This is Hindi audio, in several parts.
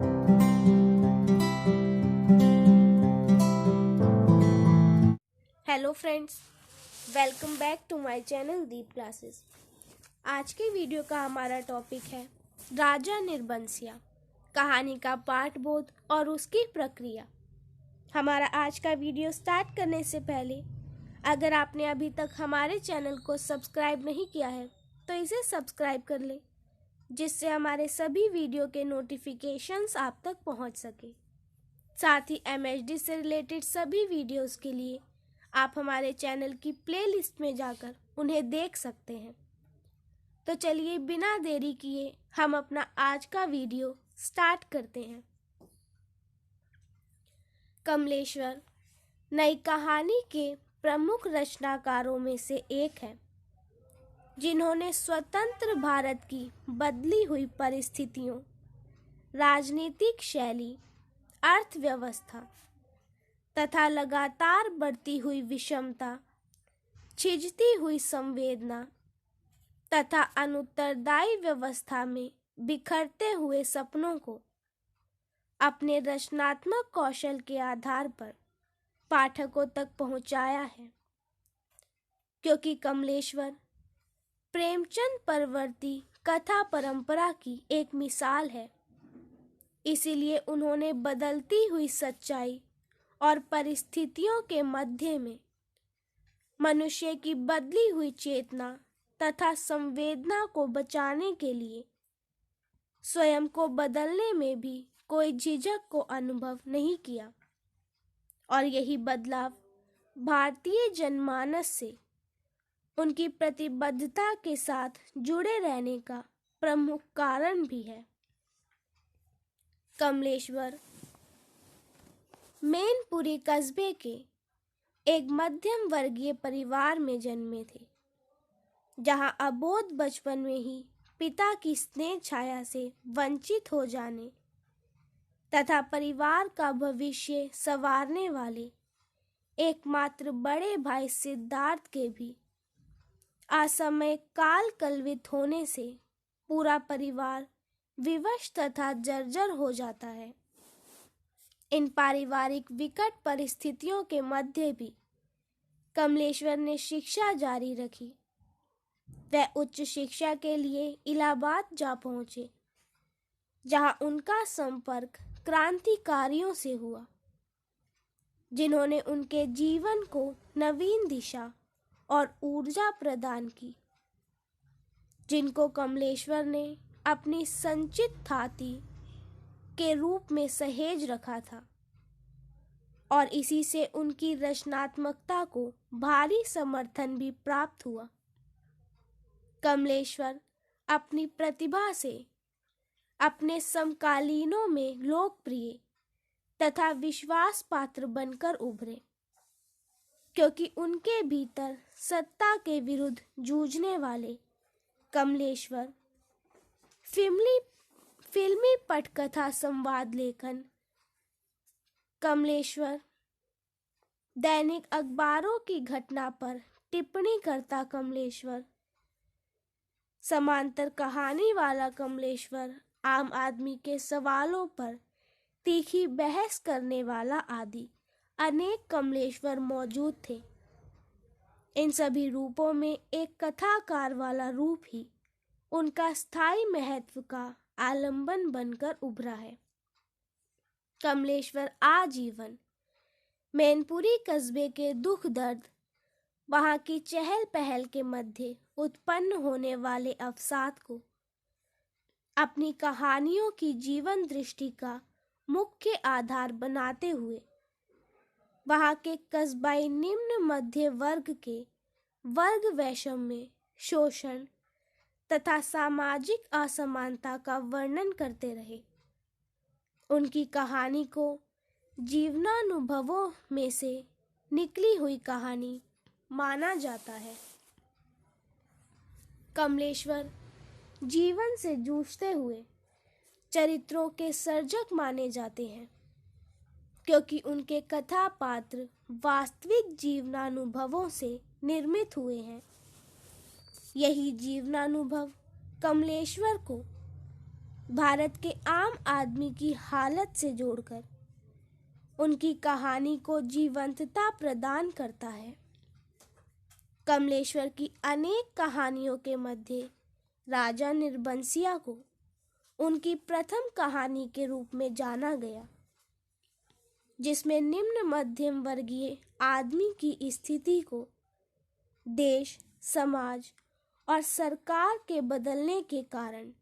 Hello friends, welcome back to my channel Deep classes. आज के वीडियो का हमारा टॉपिक है राजा निर्बंसिया, कहानी का पाठबोध और उसकी प्रक्रिया। हमारा आज का वीडियो स्टार्ट करने से पहले अगर आपने अभी तक हमारे चैनल को सब्सक्राइब नहीं किया है तो इसे सब्सक्राइब कर लें, जिससे हमारे सभी वीडियो के नोटिफिकेशंस आप तक पहुंच सके। साथ ही MHD से रिलेटेड सभी वीडियोस के लिए आप हमारे चैनल की प्लेलिस्ट में जाकर उन्हें देख सकते हैं। तो चलिए बिना देरी किए हम अपना आज का वीडियो स्टार्ट करते हैं। कमलेश्वर नई कहानी के प्रमुख रचनाकारों में से एक है, जिन्होंने स्वतंत्र भारत की बदली हुई परिस्थितियों, राजनीतिक शैली, अर्थव्यवस्था तथा लगातार बढ़ती हुई विषमता, छिजती हुई संवेदना तथा अनुत्तरदायी व्यवस्था में बिखरते हुए सपनों को अपने रचनात्मक कौशल के आधार पर पाठकों तक पहुंचाया है। क्योंकि कमलेश्वर प्रेमचंद परवर्ती कथा परंपरा की एक मिसाल है, इसीलिए उन्होंने बदलती हुई सच्चाई और परिस्थितियों के मध्य में मनुष्य की बदली हुई चेतना तथा संवेदना को बचाने के लिए स्वयं को बदलने में भी कोई झिझक को अनुभव नहीं किया। और यही बदलाव भारतीय जनमानस से उनकी प्रतिबद्धता के साथ जुड़े रहने का प्रमुख कारण भी है। कमलेश्वर मैनपुरी कस्बे के एक मध्यम वर्गीय परिवार में जन्मे थे, जहां अबोध बचपन में ही पिता की स्नेह छाया से वंचित हो जाने तथा परिवार का भविष्य संवारने वाले एकमात्र बड़े भाई सिद्धार्थ के भी असमय काल कलवित होने से पूरा परिवार विवश तथा जर्जर हो जाता है। इन पारिवारिक विकट परिस्थितियों के मध्य भी कमलेश्वर ने शिक्षा जारी रखी। वह उच्च शिक्षा के लिए इलाहाबाद जा पहुंचे, जहां उनका संपर्क क्रांतिकारियों से हुआ, जिन्होंने उनके जीवन को नवीन दिशा और ऊर्जा प्रदान की, जिनको कमलेश्वर ने अपनी संचित थाती के रूप में सहेज रखा था। और इसी से उनकी रचनात्मकता को भारी समर्थन भी प्राप्त हुआ। कमलेश्वर अपनी प्रतिभा से अपने समकालीनों में लोकप्रिय तथा विश्वास पात्र बनकर उभरे, क्योंकि उनके भीतर सत्ता के विरुद्ध जूझने वाले कमलेश्वर फिल्मी पटकथा संवाद लेखन, कमलेश्वर दैनिक अखबारों की घटना पर टिप्पणी करता कमलेश्वर, समांतर कहानी वाला कमलेश्वर, आम आदमी के सवालों पर तीखी बहस करने वाला आदि अनेक कमलेश्वर मौजूद थे। इन सभी रूपों में एक कथाकार वाला रूप ही उनका स्थायी महत्व का आलंबन बनकर उभरा है। कमलेश्वर आजीवन मैनपुरी कस्बे के दुख दर्द, वहां की चहल पहल के मध्य उत्पन्न होने वाले अवसाद को अपनी कहानियों की जीवन दृष्टि का मुख्य आधार बनाते हुए वहां के कस्बाई निम्न मध्य वर्ग के वर्ग वैषम्य, शोषण तथा सामाजिक असमानता का वर्णन करते रहे। उनकी कहानी को जीवनानुभवों में से निकली हुई कहानी माना जाता है। कमलेश्वर जीवन से जूझते हुए चरित्रों के सर्जक माने जाते हैं, क्योंकि उनके कथा पात्र वास्तविक जीवनानुभवों से निर्मित हुए हैं। यही जीवनानुभव कमलेश्वर को भारत के आम आदमी की हालत से जोड़कर उनकी कहानी को जीवंतता प्रदान करता है। कमलेश्वर की अनेक कहानियों के मध्य राजा निर्बंसिया को उनकी प्रथम कहानी के रूप में जाना गया, जिसमें निम्न मध्यम वर्गीय आदमी की स्थिति को देश, समाज और सरकार के बदलने के कारण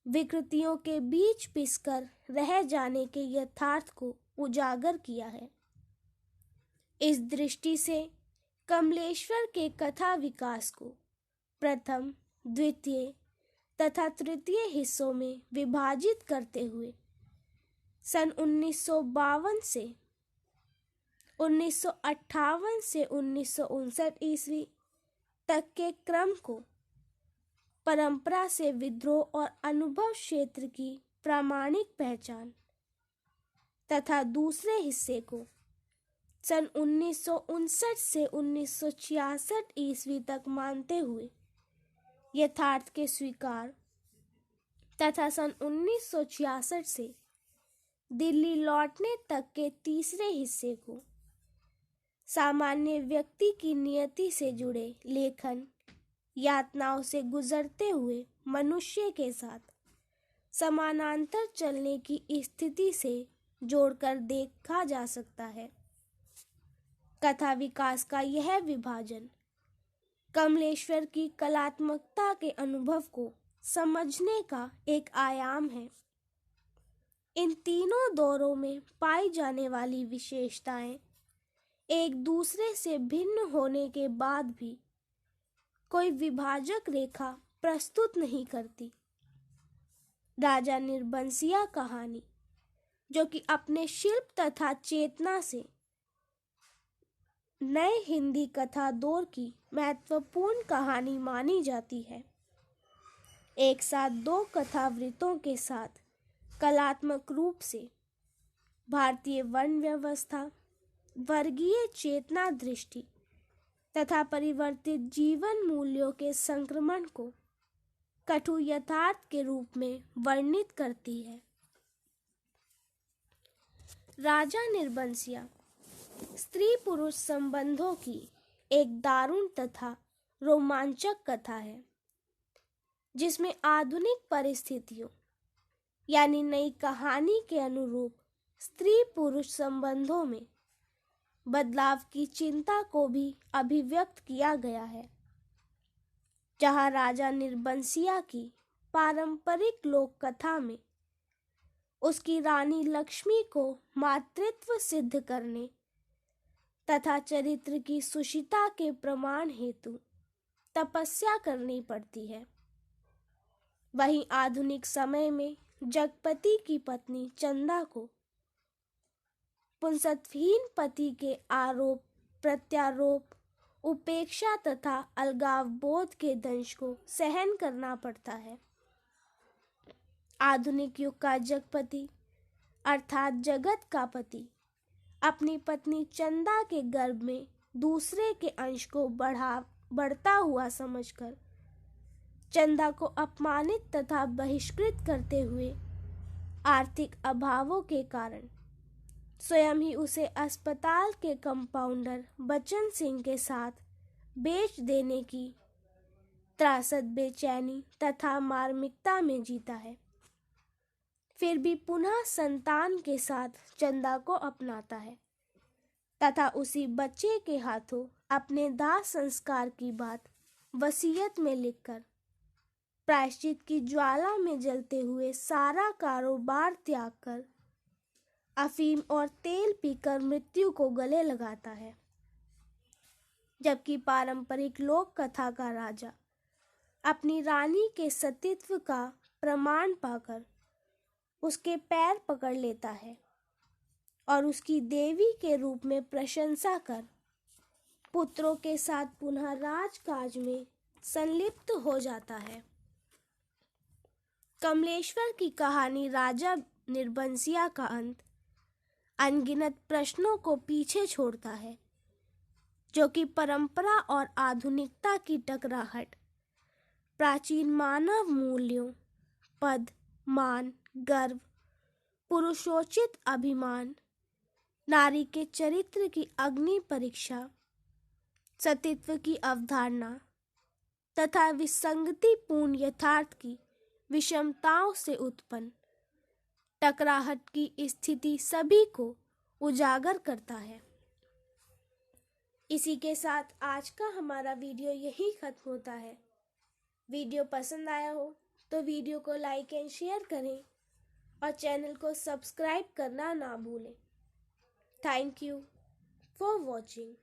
विकृतियों के बीच पिसकर रह जाने के यथार्थ को उजागर किया है। इस दृष्टि से कमलेश्वर के कथा विकास को प्रथम, द्वितीय तथा तृतीय हिस्सों में विभाजित करते हुए सन 1952 से 1958 से 1959 ईस्वी तक के क्रम को परंपरा से विद्रोह और अनुभव क्षेत्र की प्रामाणिक पहचान तथा दूसरे हिस्से को सन 1959 से 1966 ईस्वी तक मानते हुए यथार्थ के स्वीकार तथा सन 1966 से दिल्ली लौटने तक के तीसरे हिस्से को सामान्य व्यक्ति की नियति से जुड़े लेखन, यातनाओं से गुजरते हुए मनुष्य के साथ समानांतर चलने की स्थिति से जोड़कर देखा जा सकता है। कथा विकास का यह विभाजन कमलेश्वर की कलात्मकता के अनुभव को समझने का एक आयाम है। इन तीनों दौरों में पाई जाने वाली विशेषताएं एक दूसरे से भिन्न होने के बाद भी कोई विभाजक रेखा प्रस्तुत नहीं करती। राजा निर्बंसिया कहानी, जो कि अपने शिल्प तथा चेतना से नए हिंदी कथा दौर की महत्वपूर्ण कहानी मानी जाती है, एक साथ दो कथावृत्तों के साथ कलात्मक रूप से भारतीय वर्ण व्यवस्था, वर्गीय चेतना दृष्टि तथा परिवर्तित जीवन मूल्यों के संक्रमण को कटु यथार्थ के रूप में वर्णित करती है। राजा निर्बंसिया स्त्री पुरुष संबंधों की एक दारुण तथा रोमांचक कथा है, जिसमें आधुनिक परिस्थितियों यानी नई कहानी के अनुरूप स्त्री पुरुष संबंधों में बदलाव की चिंता को भी अभिव्यक्त किया गया है। जहां राजा निर्बंसिया की पारंपरिक लोक कथा में उसकी रानी लक्ष्मी को मातृत्व सिद्ध करने तथा चरित्र की सुचिता के प्रमाण हेतु तपस्या करनी पड़ती है, वहीं आधुनिक समय में जगपति की पत्नी चंदा को पुंसत्वहीन पति के आरोप प्रत्यारोप, उपेक्षा तथा अलगाव बोध के दंश को सहन करना पड़ता है। आधुनिक युग का जगपति अर्थात जगत का पति अपनी पत्नी चंदा के गर्भ में दूसरे के अंश को बढ़ता हुआ समझकर चंदा को अपमानित तथा बहिष्कृत करते हुए आर्थिक अभावों के कारण स्वयं ही उसे अस्पताल के कंपाउंडर बच्चन सिंह के साथ बेच देने की त्रासद बेचैनी तथा मार्मिकता में जीता है। फिर भी पुनः संतान के साथ चंदा को अपनाता है तथा उसी बच्चे के हाथों अपने दाह संस्कार की बात वसीयत में लिखकर प्रायश्चित की ज्वाला में जलते हुए सारा कारोबार त्याग कर अफीम और तेल पीकर मृत्यु को गले लगाता है। जबकि पारंपरिक लोक कथा का राजा अपनी रानी के सतीत्व का प्रमाण पाकर उसके पैर पकड़ लेता है और उसकी देवी के रूप में प्रशंसा कर पुत्रों के साथ पुनः राजकाज में संलिप्त हो जाता है। कमलेश्वर की कहानी राजा निर्बंसिया का अंत अनगिनत प्रश्नों को पीछे छोड़ता है, जो कि परंपरा और आधुनिकता की टकराहट, प्राचीन मानव मूल्यों, पद, मान, गर्व, पुरुषोचित अभिमान, नारी के चरित्र की अग्नि परीक्षा, सतीत्व की अवधारणा तथा विसंगतिपूर्ण यथार्थ की विषमताओं से उत्पन्न टकराहट की स्थिति सभी को उजागर करता है। इसी के साथ आज का हमारा वीडियो यही खत्म होता है। वीडियो पसंद आया हो तो वीडियो को लाइक एंड शेयर करें और चैनल को सब्सक्राइब करना ना भूलें। Thank you for watching.